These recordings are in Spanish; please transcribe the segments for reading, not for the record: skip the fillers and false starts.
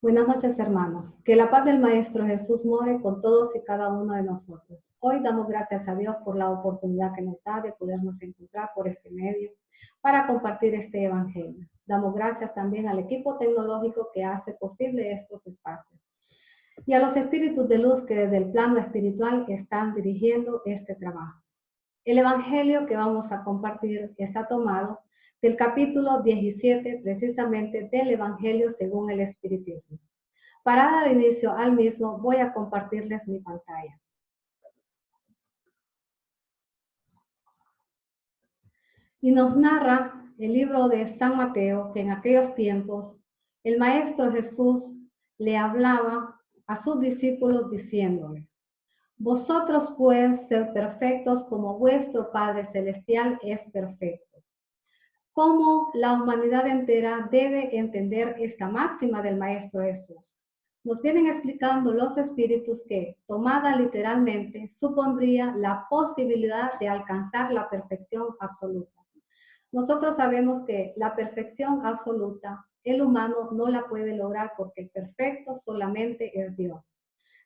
Buenas noches, hermanos. Que la paz del Maestro Jesús more con todos y cada uno de nosotros. Hoy damos gracias a Dios por la oportunidad que nos da de podernos encontrar por este medio para compartir este evangelio. Damos gracias también al equipo tecnológico que hace posible estos espacios y a los espíritus de luz que desde el plano espiritual están dirigiendo este trabajo. El evangelio que vamos a compartir está tomado del capítulo 17, precisamente del evangelio según el espiritismo. Para dar inicio al mismo, voy a compartirles mi pantalla. Y nos narra el libro de San Mateo que en aquellos tiempos el Maestro Jesús le hablaba a sus discípulos diciéndoles: vosotros pues ser perfectos como vuestro Padre Celestial es perfecto. ¿Cómo la humanidad entera debe entender esta máxima del Maestro Jesús? Nos vienen explicando los espíritus que, tomada literalmente, supondría la posibilidad de alcanzar la perfección absoluta. Nosotros sabemos que la perfección absoluta, el humano no la puede lograr porque el perfecto solamente es Dios.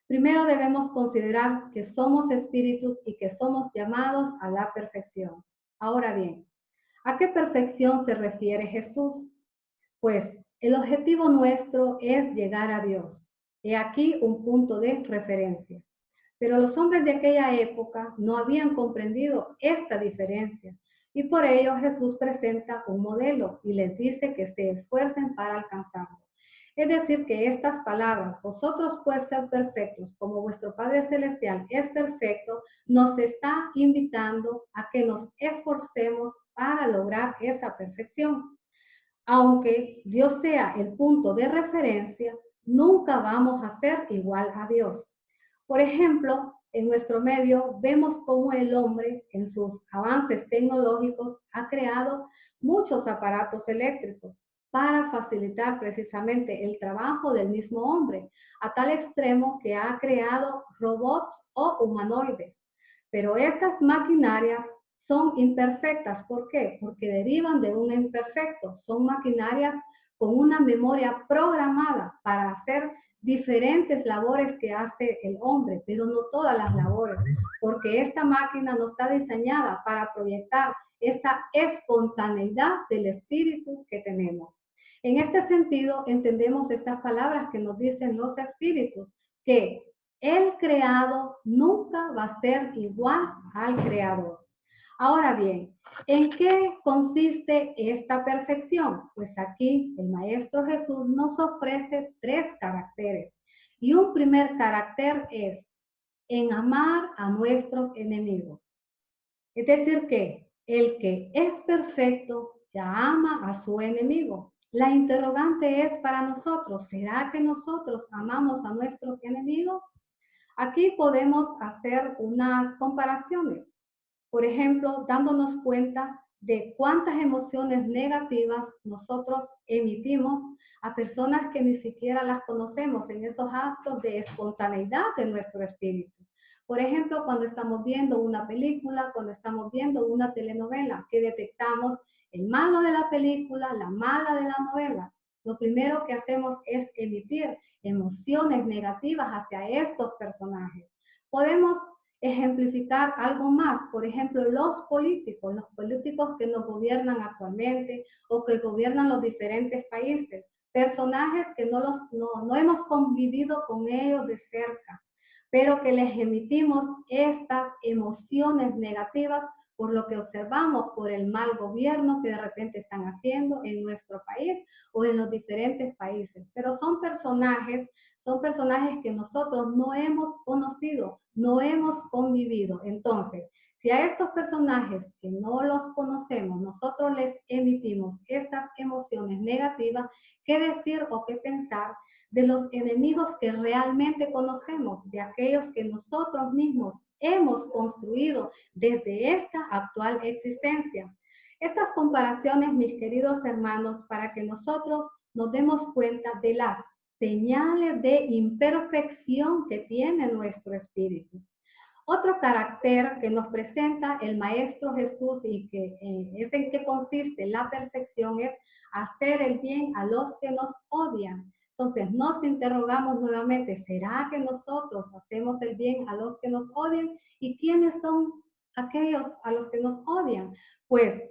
Primero debemos considerar que somos espíritus y que somos llamados a la perfección. Ahora bien, ¿a qué perfección se refiere Jesús? Pues el objetivo nuestro es llegar a Dios. He aquí un punto de referencia. Pero los hombres de aquella época no habían comprendido esta diferencia y por ello Jesús presenta un modelo y les dice que se esfuercen para alcanzarlo. Es decir, que estas palabras, vosotros pues ser perfectos como vuestro Padre Celestial es perfecto, nos está invitando a que nos esforcemos para lograr esa perfección. Aunque Dios sea el punto de referencia, nunca vamos a ser igual a Dios. Por ejemplo, en nuestro medio vemos cómo el hombre en sus avances tecnológicos ha creado muchos aparatos eléctricos para facilitar precisamente el trabajo del mismo hombre, a tal extremo que ha creado robots o humanoides. Pero estas maquinarias son imperfectas. ¿Por qué? Porque derivan de un imperfecto. Son maquinarias con una memoria programada para hacer diferentes labores que hace el hombre, pero no todas las labores, porque esta máquina no está diseñada para proyectar esa espontaneidad del espíritu que tenemos. En este sentido, entendemos estas palabras que nos dicen los espíritus, que el creado nunca va a ser igual al creador. Ahora bien, ¿en qué consiste esta perfección? Pues aquí el Maestro Jesús nos ofrece 3 caracteres. Y un primer carácter es en amar a nuestros enemigos. Es decir, que el que es perfecto ya ama a su enemigo. La interrogante es para nosotros: ¿será que nosotros amamos a nuestros enemigos? Aquí podemos hacer unas comparaciones. Por ejemplo, dándonos cuenta de cuántas emociones negativas nosotros emitimos a personas que ni siquiera las conocemos en esos actos de espontaneidad de nuestro espíritu. Por ejemplo, cuando estamos viendo una película, cuando estamos viendo una telenovela, que detectamos el malo de la película, la mala de la novela, lo primero que hacemos es emitir emociones negativas hacia estos personajes. Podemos ejemplificar algo más, por ejemplo, los políticos que nos gobiernan actualmente o que gobiernan los diferentes países, personajes que no hemos convivido con ellos de cerca, pero que les emitimos estas emociones negativas por lo que observamos, por el mal gobierno que de repente están haciendo en nuestro país o en los diferentes países. Pero son personajes que nosotros no hemos conocido, no hemos convivido. Entonces, si a estos personajes que no los conocemos, nosotros les emitimos estas emociones negativas, ¿qué decir o qué pensar de los enemigos que realmente conocemos, de aquellos que nosotros mismos hemos construido desde esta actual existencia? Estas comparaciones, mis queridos hermanos, para que nosotros nos demos cuenta de las señales de imperfección que tiene nuestro espíritu. Otro carácter que nos presenta el Maestro Jesús y que es en que consiste la perfección es hacer el bien a los que nos odian. Entonces nos interrogamos nuevamente, ¿será que nosotros hacemos el bien a los que nos odian? ¿Y quiénes son aquellos a los que nos odian? Pues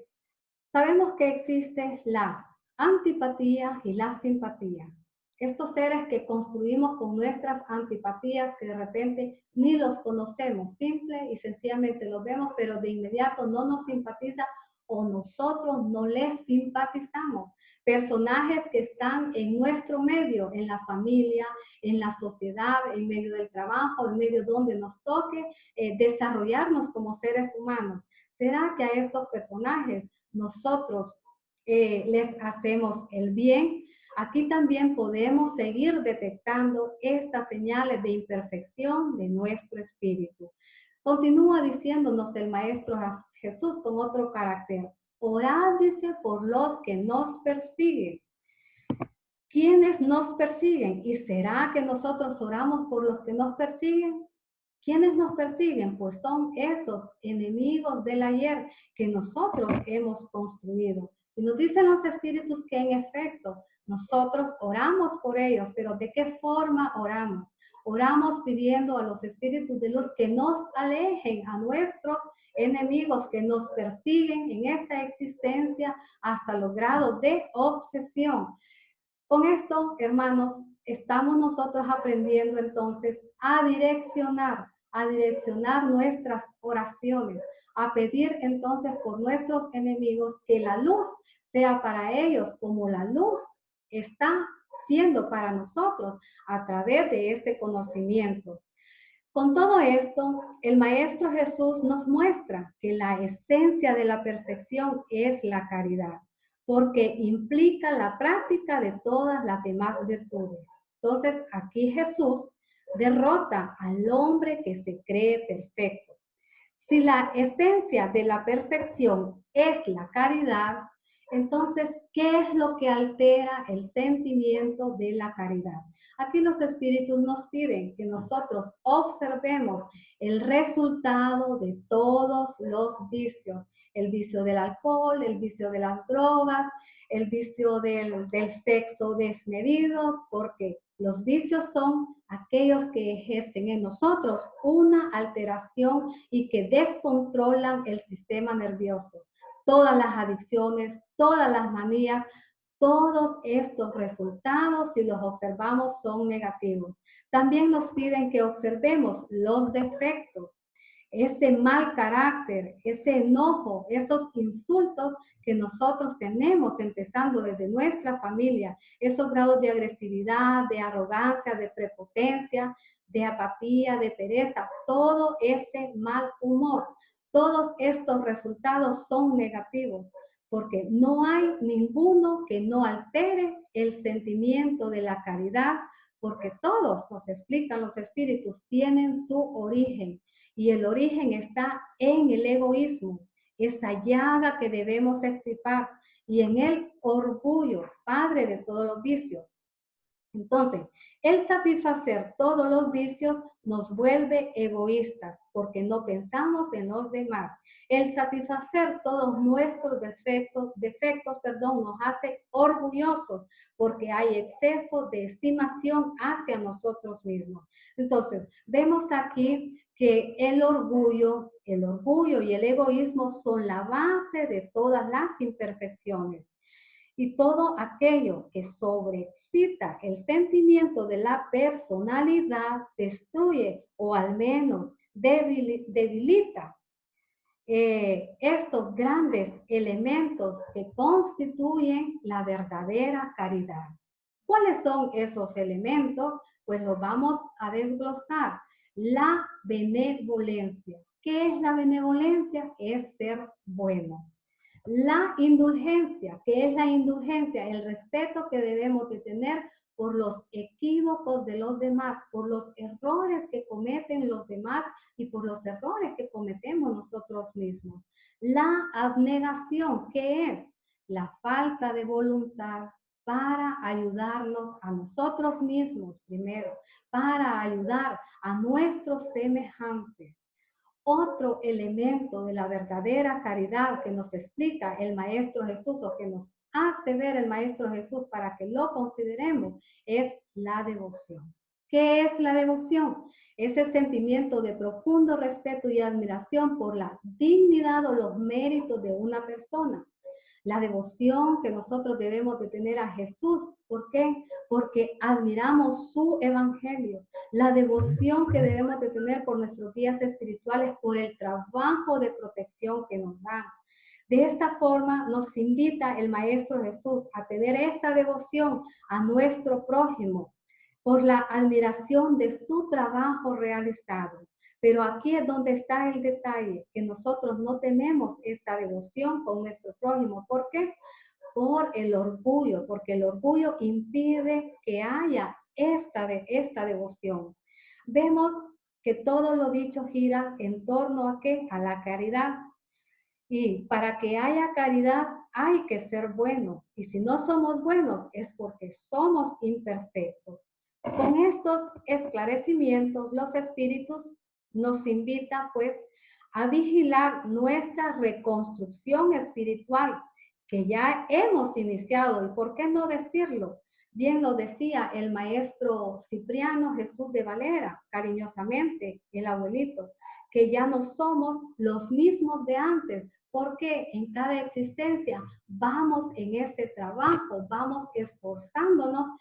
sabemos que existe la antipatía y la simpatía. Estos seres que construimos con nuestras antipatías, que de repente ni los conocemos, simple y sencillamente los vemos, pero de inmediato no nos simpatiza o nosotros no les simpatizamos. Personajes que están en nuestro medio, en la familia, en la sociedad, en medio del trabajo, en medio donde nos toque desarrollarnos como seres humanos. ¿Será que a estos personajes nosotros les hacemos el bien? Aquí también podemos seguir detectando estas señales de imperfección de nuestro espíritu. Continúa diciéndonos el Maestro Jesús con otro carácter. Orad, dice, por los que nos persiguen. ¿Quiénes nos persiguen? ¿Y será que nosotros oramos por los que nos persiguen? ¿Quiénes nos persiguen? Pues son esos enemigos del ayer que nosotros hemos construido. Y nos dicen los espíritus que en efecto nosotros oramos por ellos, pero ¿de qué forma oramos? Oramos pidiendo a los espíritus de luz que nos alejen a nuestros enemigos que nos persiguen en esta existencia hasta los grados de obsesión. Con esto, hermanos, estamos nosotros aprendiendo entonces a direccionar nuestras oraciones, a pedir entonces por nuestros enemigos que la luz sea para ellos como la luz está siendo para nosotros a través de este conocimiento. Con todo esto, el Maestro Jesús nos muestra que la esencia de la perfección es la caridad, porque implica la práctica de todas las demás virtudes. Entonces, aquí Jesús derrota al hombre que se cree perfecto. Si la esencia de la perfección es la caridad, entonces, ¿qué es lo que altera el sentimiento de la caridad? Aquí los espíritus nos piden que nosotros observemos el resultado de todos los vicios. El vicio del alcohol, el vicio de las drogas, el vicio del sexo desmedido, porque los vicios son aquellos que ejercen en nosotros una alteración y que descontrolan el sistema nervioso. Todas las adicciones, todas las manías, todos estos resultados, si los observamos, son negativos. También nos piden que observemos los defectos, ese mal carácter, ese enojo, esos insultos que nosotros tenemos empezando desde nuestra familia, esos grados de agresividad, de arrogancia, de prepotencia, de apatía, de pereza, todo ese mal humor. Todos estos resultados son negativos porque no hay ninguno que no altere el sentimiento de la caridad, porque todos, nos explican los espíritus, tienen su origen. Y el origen está en el egoísmo, esa llaga que debemos extirpar, y en el orgullo, padre de todos los vicios. Entonces, el satisfacer todos los vicios nos vuelve egoístas, porque no pensamos en los demás. El satisfacer todos nuestros defectos, nos hace orgullosos, porque hay exceso de estimación hacia nosotros mismos. Entonces, vemos aquí que el orgullo y el egoísmo son la base de todas las imperfecciones. Y todo aquello que sobreexcita el sentimiento de la personalidad destruye o al menos debilita estos grandes elementos que constituyen la verdadera caridad. ¿Cuáles son esos elementos? Pues los vamos a desglosar. La benevolencia. ¿Qué es la benevolencia? Es ser bueno. La indulgencia. ¿Qué es la indulgencia? El respeto que debemos de tener por los equívocos de los demás, por los errores que cometen los demás y por los errores que cometemos nosotros mismos. La abnegación, ¿qué es? La falta de voluntad para ayudarnos a nosotros mismos primero, para ayudar a nuestros semejantes. Otro elemento de la verdadera caridad que nos explica el Maestro Jesús o que nos hace ver el Maestro Jesús para que lo consideremos es la devoción. ¿Qué es la devoción? Es el sentimiento de profundo respeto y admiración por la dignidad o los méritos de una persona. La devoción que nosotros debemos de tener a Jesús. ¿Por qué? Porque admiramos su evangelio. La devoción que debemos de tener por nuestros guías espirituales, por el trabajo de protección que nos dan. De esta forma nos invita el Maestro Jesús a tener esta devoción a nuestro prójimo por la admiración de su trabajo realizado. Pero aquí es donde está el detalle, que nosotros no tenemos esta devoción con nuestro prójimo. ¿Por qué? Por el orgullo, porque el orgullo impide que haya esta devoción. Vemos que todo lo dicho gira en torno a ¿qué? A la caridad. Y para que haya caridad hay que ser buenos. Y si no somos buenos es porque somos imperfectos. Con estos esclarecimientos, los espíritus nos invitan pues a vigilar nuestra reconstrucción espiritual que ya hemos iniciado. ¿Y por qué no decirlo? Bien lo decía el maestro Cipriano Jesús de Valera, cariñosamente, el abuelito, que ya no somos los mismos de antes, porque en cada existencia vamos en ese trabajo, vamos esforzándonos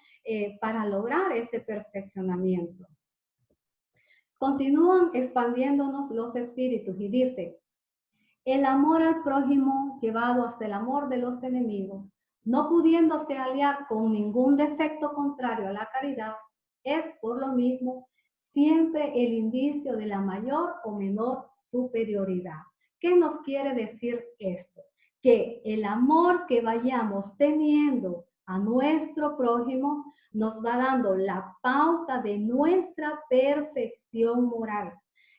para lograr ese perfeccionamiento. Continúan expandiéndonos los espíritus y dice, el amor al prójimo llevado hasta el amor de los enemigos, no pudiéndose aliar con ningún defecto contrario a la caridad, es por lo mismo siempre el indicio de la mayor o menor superioridad. ¿Qué nos quiere decir esto? Que el amor que vayamos teniendo a nuestro prójimo nos va dando la pauta de nuestra perfección moral.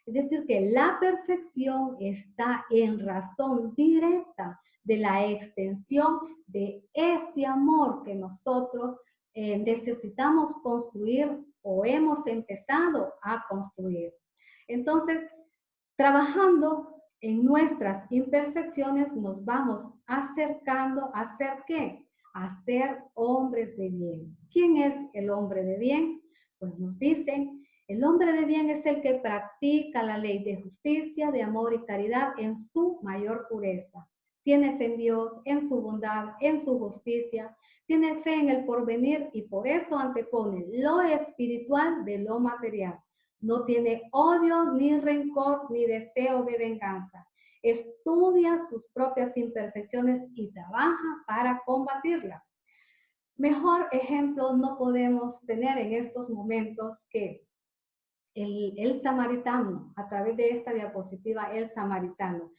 Es decir, que la perfección está en razón directa de la extensión de ese amor que nosotros necesitamos construir o hemos empezado a construir. Entonces, trabajando en nuestras imperfecciones nos vamos acercando a ser ¿qué? A ser hombres de bien. ¿Quién es el hombre de bien? Pues nos dicen, el hombre de bien es el que practica la ley de justicia, de amor y caridad en su mayor pureza. Tiene fe en Dios, en su bondad, en su justicia, tiene fe en el porvenir y por eso antepone lo espiritual de lo material. No tiene odio, ni rencor, ni deseo de venganza. Estudia sus propias imperfecciones y trabaja para combatirlas. Mejor ejemplo no podemos tener en estos momentos que el samaritano, a través de esta diapositiva, el samaritano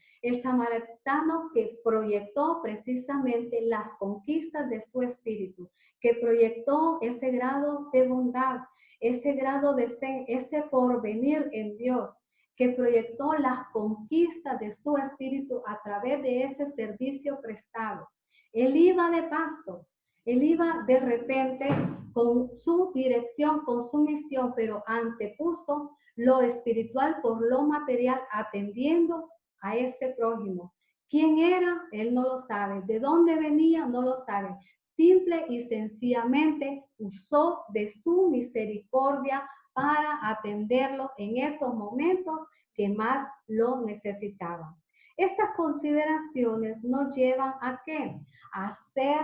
que proyectó precisamente las conquistas de su espíritu, que proyectó ese grado de bondad, ese grado de fe, ese porvenir en Dios, que proyectó las conquistas de su espíritu a través de ese servicio prestado. Él iba de paso, él iba de repente con su dirección, con su misión, pero antepuso lo espiritual por lo material, atendiendo a este prójimo. ¿Quién era? Él no lo sabe. ¿De dónde venía? No lo sabe. Simple y sencillamente usó de su misericordia para atenderlo en esos momentos que más lo necesitaban. Estas consideraciones nos llevan ¿a qué? A ser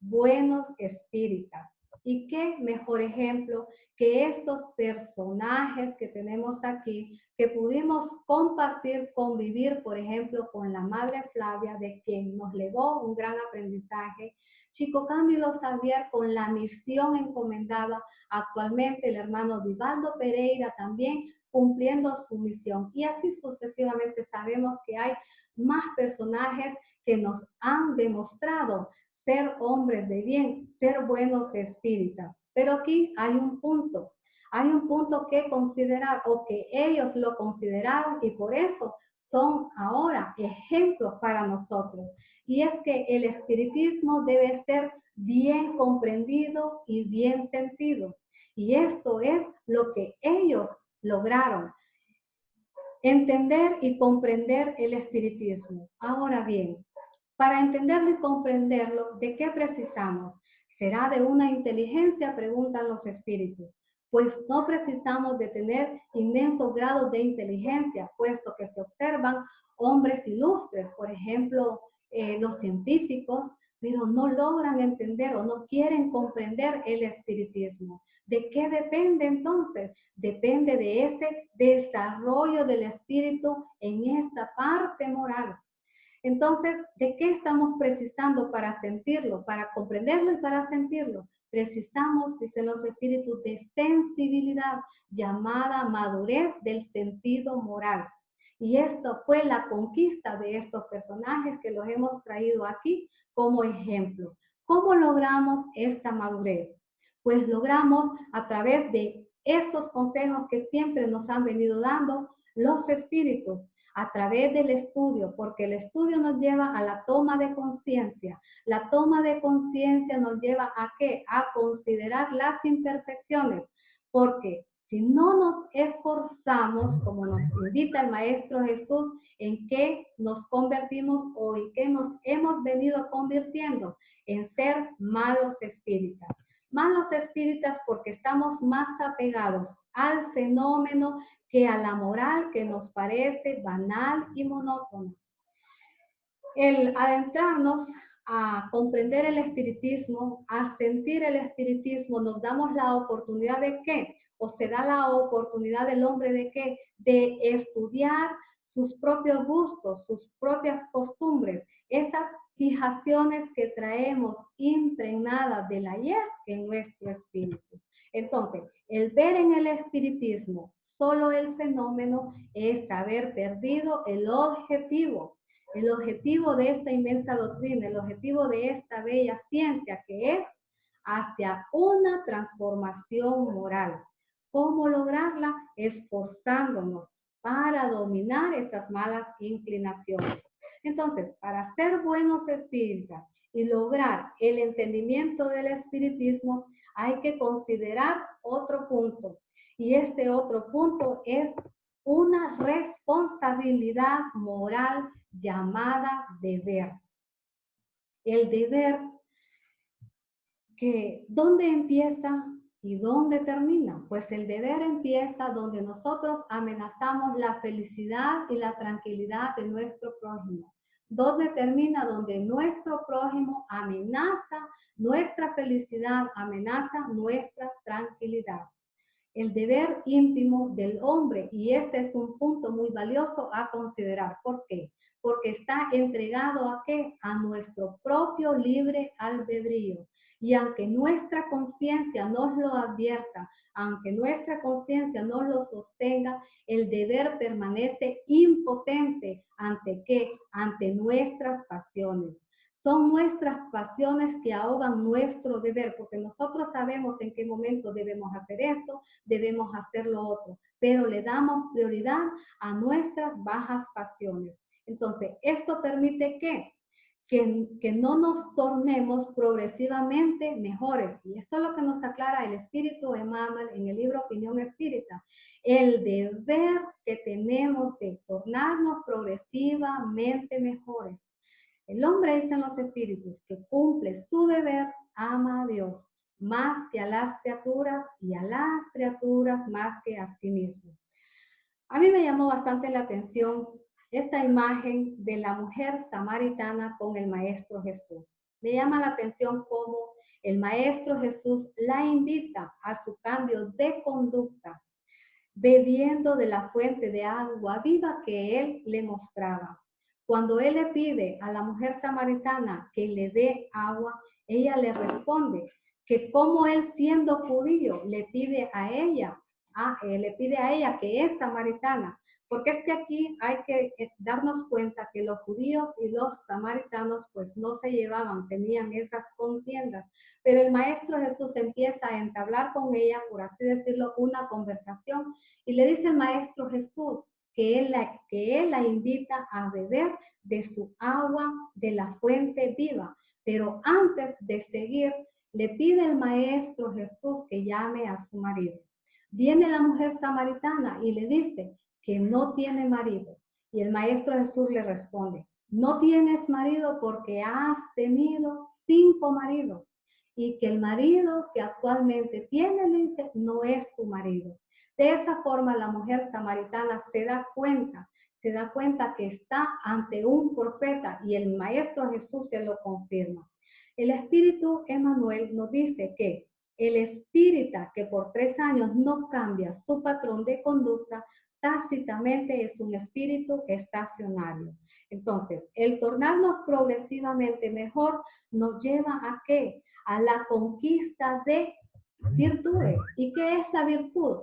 buenos espíritus. Y qué mejor ejemplo que estos personajes que tenemos aquí, que pudimos compartir, convivir, por ejemplo, con la Madre Flavia, de quien nos legó un gran aprendizaje, Chico Cándilo Xavier con la misión encomendada, actualmente el hermano Vivaldo Pereira también cumpliendo su misión. Y así sucesivamente sabemos que hay más personajes que nos han demostrado ser hombres de bien, ser buenos espíritus. Pero aquí hay un punto que considerar o que ellos lo consideraron y por eso son ahora ejemplos para nosotros. Y es que el espiritismo debe ser bien comprendido y bien sentido. Y esto es lo que ellos lograron. Entender y comprender el espiritismo. Ahora bien, para entenderlo y comprenderlo, ¿de qué precisamos? ¿Será de una inteligencia? Preguntan los espíritus. Pues no precisamos de tener inmensos grados de inteligencia, puesto que se observan hombres ilustres, por ejemplo, los científicos, pero no logran entender o no quieren comprender el espiritismo. ¿De qué depende entonces? Depende de ese desarrollo del espíritu en esta parte moral. Entonces, ¿de qué estamos precisando para sentirlo, para comprenderlo y para sentirlo? Precisamos, dicen los espíritus, de sensibilidad, llamada madurez del sentido moral. Y esto fue la conquista de estos personajes que los hemos traído aquí como ejemplo. ¿Cómo logramos esta madurez? Pues logramos a través de estos consejos que siempre nos han venido dando los espíritus, a través del estudio, porque el estudio nos lleva a la toma de conciencia. La toma de conciencia nos lleva a ¿qué? A considerar las imperfecciones, porque si no nos esforzamos, como nos invita el Maestro Jesús, en qué nos convertimos o en qué nos hemos venido convirtiendo, en ser malos espíritas. Malos espíritas porque estamos más apegados al fenómeno que a la moral que nos parece banal y monótona. El adentrarnos a comprender el espiritismo, a sentir el espiritismo, nos damos la oportunidad de ¿qué? O se da la oportunidad del hombre de ¿qué? De estudiar sus propios gustos, sus propias costumbres, esas fijaciones que traemos impregnadas del ayer en nuestro espíritu. Entonces, el ver en el espiritismo solo el fenómeno es haber perdido el objetivo de esta inmensa doctrina, el objetivo de esta bella ciencia que es hacia una transformación moral. ¿Cómo lograrla? Esforzándonos para dominar estas malas inclinaciones. Entonces, para ser buenos espíritas y lograr el entendimiento del espiritismo, hay que considerar otro punto. Y este otro punto es una responsabilidad moral llamada deber. El deber que ¿dónde empieza y dónde termina? Pues el deber empieza donde nosotros amenazamos la felicidad y la tranquilidad de nuestro prójimo. ¿Dónde termina? Donde nuestro prójimo amenaza nuestra felicidad, amenaza nuestra tranquilidad. El deber íntimo del hombre, y este es un punto muy valioso a considerar. ¿Por qué? Porque está entregado ¿a qué? A nuestro propio libre albedrío. Y aunque nuestra conciencia nos lo advierta, aunque nuestra conciencia nos lo sostenga, el deber permanece impotente. ¿Ante qué? Ante nuestras pasiones. Son nuestras pasiones que ahogan nuestro deber, porque nosotros sabemos en qué momento debemos hacer esto, debemos hacer lo otro, pero le damos prioridad a nuestras bajas pasiones. Entonces, esto permite que no nos tornemos progresivamente mejores. Y esto es lo que nos aclara el Espíritu Emmanuel en el libro Opinión Espírita. El deber que tenemos de tornarnos progresivamente mejores. El hombre, dicen los espíritus, que cumple su deber, ama a Dios más que a las criaturas y a las criaturas más que a sí mismo. A mí me llamó bastante la atención esta imagen de la mujer samaritana con el Maestro Jesús. Me llama la atención cómo el Maestro Jesús la invita a su cambio de conducta, bebiendo de la fuente de agua viva que él le mostraba. Cuando él le pide a la mujer samaritana que le dé agua, ella le responde que como él siendo judío le pide a ella que es samaritana, porque es que aquí hay que darnos cuenta que los judíos y los samaritanos pues no se llevaban, tenían esas contiendas, pero el Maestro Jesús empieza a entablar con ella, por así decirlo, una conversación, y le dice el Maestro Jesús que él la invita a beber de su agua de la fuente viva. Pero antes de seguir, le pide el Maestro Jesús que llame a su marido. Viene la mujer samaritana y le dice que no tiene marido. Y el Maestro Jesús le responde, no tienes marido porque has tenido 5 maridos. y que el marido que actualmente tiene, le dice, no es tu marido. De esa forma la mujer samaritana se da cuenta que está ante un profeta y el Maestro Jesús se lo confirma. El Espíritu Emmanuel nos dice que el espírita que por 3 años no cambia su patrón de conducta, tácitamente es un espíritu estacionario. Entonces, el tornarnos progresivamente mejor nos lleva ¿a qué? A la conquista de virtudes. ¿Y qué es la virtud?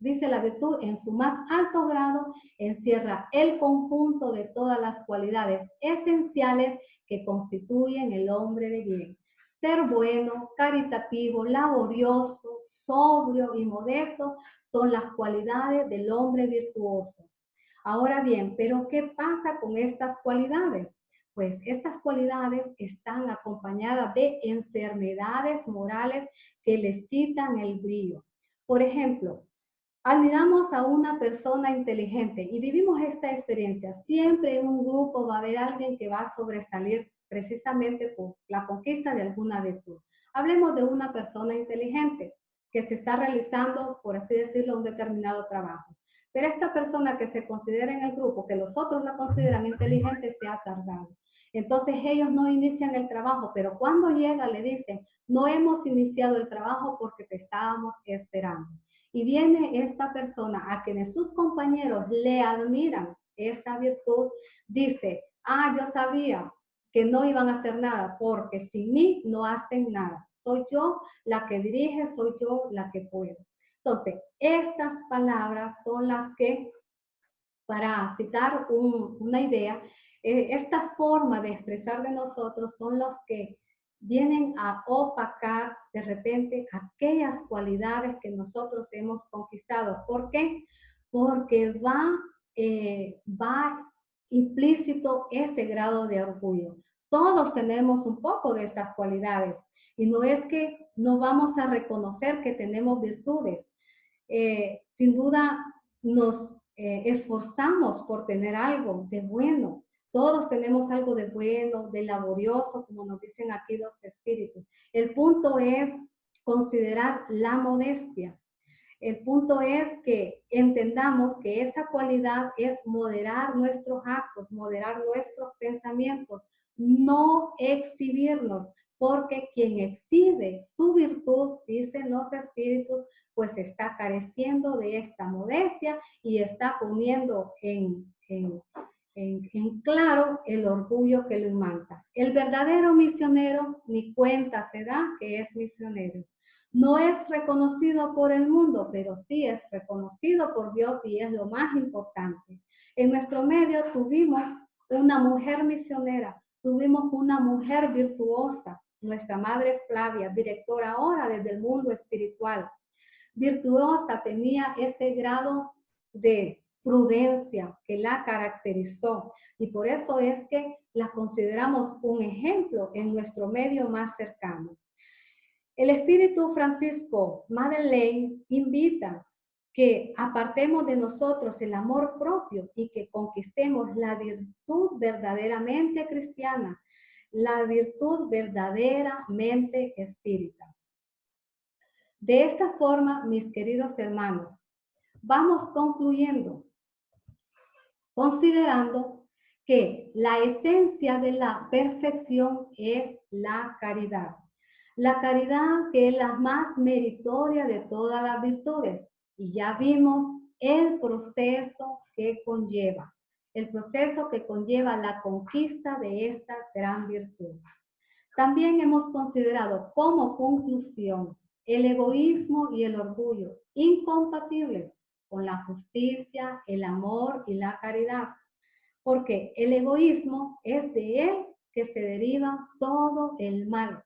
Dice la virtud, en su más alto grado encierra el conjunto de todas las cualidades esenciales que constituyen el hombre de bien. Ser bueno, caritativo, laborioso, sobrio y modesto son las cualidades del hombre virtuoso. Ahora bien, ¿pero qué pasa con estas cualidades? Pues estas cualidades están acompañadas de enfermedades morales que les quitan el brillo. Por ejemplo, admiramos a una persona inteligente y vivimos esta experiencia. Siempre en un grupo va a haber alguien que va a sobresalir precisamente por la conquista de alguna virtud. Hablemos de una persona inteligente que se está realizando, por así decirlo, un determinado trabajo. Pero esta persona que se considera en el grupo, que los otros la consideran inteligente, se ha tardado. Entonces ellos no inician el trabajo, pero cuando llega le dicen, no hemos iniciado el trabajo porque te estábamos esperando. Y viene esta persona a quienes sus compañeros le admiran esta virtud, dice, yo sabía que no iban a hacer nada porque sin mí no hacen nada. Soy yo la que dirige, soy yo la que puedo. Entonces, estas palabras son las que, para citar una idea, esta forma de expresar de nosotros son los que vienen a opacar de repente aquellas cualidades que nosotros hemos conquistado. ¿Por qué? Porque va implícito ese grado de orgullo. Todos tenemos un poco de estas cualidades y no es que no vamos a reconocer que tenemos virtudes. Sin duda nos esforzamos por tener algo de bueno. Todos tenemos algo de bueno, de laborioso, como nos dicen aquí los espíritus. El punto es considerar la modestia. El punto es que entendamos que esa cualidad es moderar nuestros actos, moderar nuestros pensamientos, no exhibirnos, porque quien exhibe su virtud, dicen los espíritus, pues está careciendo de esta modestia y está poniendo en claro el orgullo que lo imanta. El verdadero misionero ni cuenta se da que es misionero. No es reconocido por el mundo, pero sí es reconocido por Dios y es lo más importante. En nuestro medio tuvimos una mujer misionera, tuvimos una mujer virtuosa, nuestra madre Flavia, directora ahora desde el mundo espiritual. Virtuosa, tenía ese grado de prudencia que la caracterizó y por eso es que la consideramos un ejemplo en nuestro medio más cercano. El Espíritu Francisco Madeleine invita que apartemos de nosotros el amor propio y que conquistemos la virtud verdaderamente cristiana, la virtud verdaderamente espírita. De esta forma, mis queridos hermanos, vamos concluyendo, considerando que la esencia de la perfección es la caridad. La caridad que es la más meritoria de todas las virtudes. Y ya vimos el proceso que conlleva la conquista de esta gran virtud. También hemos considerado como conclusión el egoísmo y el orgullo, incompatibles con la justicia, el amor y la caridad. Porque el egoísmo es de él que se deriva todo el mal.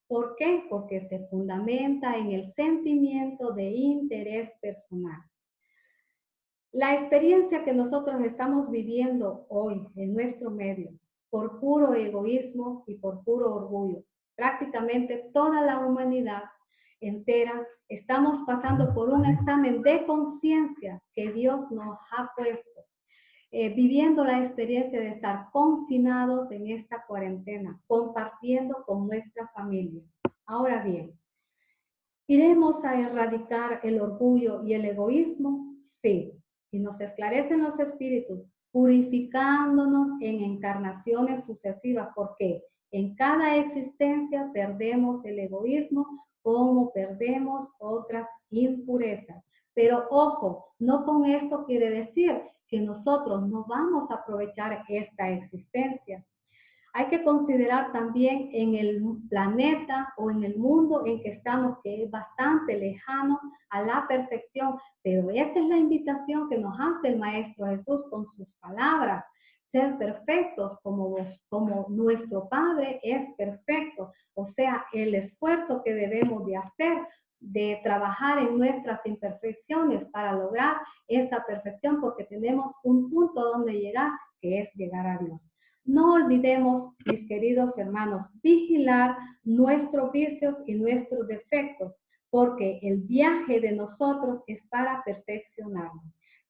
¿Por qué? Porque se fundamenta en el sentimiento de interés personal. La experiencia que nosotros estamos viviendo hoy en nuestro medio, por puro egoísmo y por puro orgullo, prácticamente toda la humanidad entera estamos pasando por un examen de conciencia que Dios nos ha puesto. viviendo la experiencia de estar confinados en esta cuarentena, compartiendo con nuestra familia. Ahora bien, ¿iremos a erradicar el orgullo y el egoísmo? Sí. Y nos esclarecen los espíritus, purificándonos en encarnaciones sucesivas, porque en cada existencia perdemos el egoísmo como perdemos otras impurezas. Pero ojo, no con esto quiere decir que nosotros no vamos a aprovechar esta existencia. Hay que considerar también en el planeta o en el mundo en que estamos, que es bastante lejano a la perfección, pero esa es la invitación que nos hace el Maestro Jesús con sus palabras: ser perfectos como nuestro Padre es perfecto. O sea, el esfuerzo que debemos de hacer de trabajar en nuestras imperfecciones para lograr esa perfección, porque tenemos un punto donde llegar, que es llegar a Dios. No olvidemos, mis queridos hermanos, vigilar nuestros vicios y nuestros defectos, porque el viaje de nosotros es para perfeccionarnos.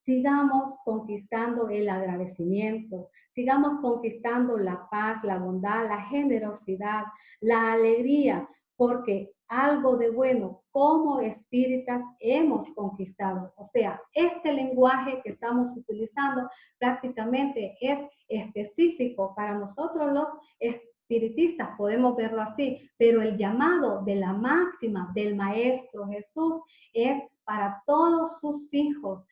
Sigamos conquistando el agradecimiento, sigamos conquistando la paz, la bondad, la generosidad, la alegría, porque algo de bueno como espíritas hemos conquistado. O sea, este lenguaje que estamos utilizando prácticamente es específico para nosotros los espiritistas, podemos verlo así, pero el llamado de la máxima del Maestro Jesús es para todos sus hijos,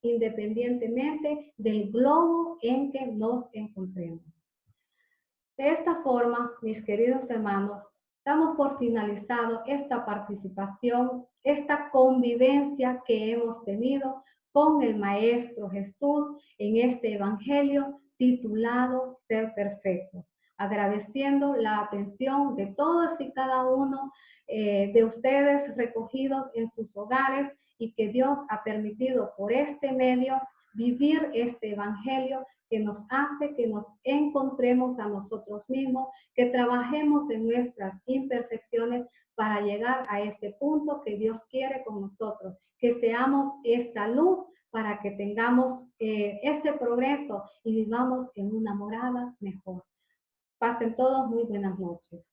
independientemente del globo en que nos encontremos. De esta forma, mis queridos hermanos, damos por finalizado esta participación, esta convivencia que hemos tenido con el Maestro Jesús en este Evangelio titulado Ser Perfecto, agradeciendo la atención de todos y cada uno de ustedes recogidos en sus hogares, y que Dios ha permitido por este medio vivir este Evangelio que nos hace que nos encontremos a nosotros mismos, que trabajemos en nuestras imperfecciones para llegar a este punto que Dios quiere con nosotros, que seamos esta luz para que tengamos este progreso y vivamos en una morada mejor. Pasen todos muy buenas noches.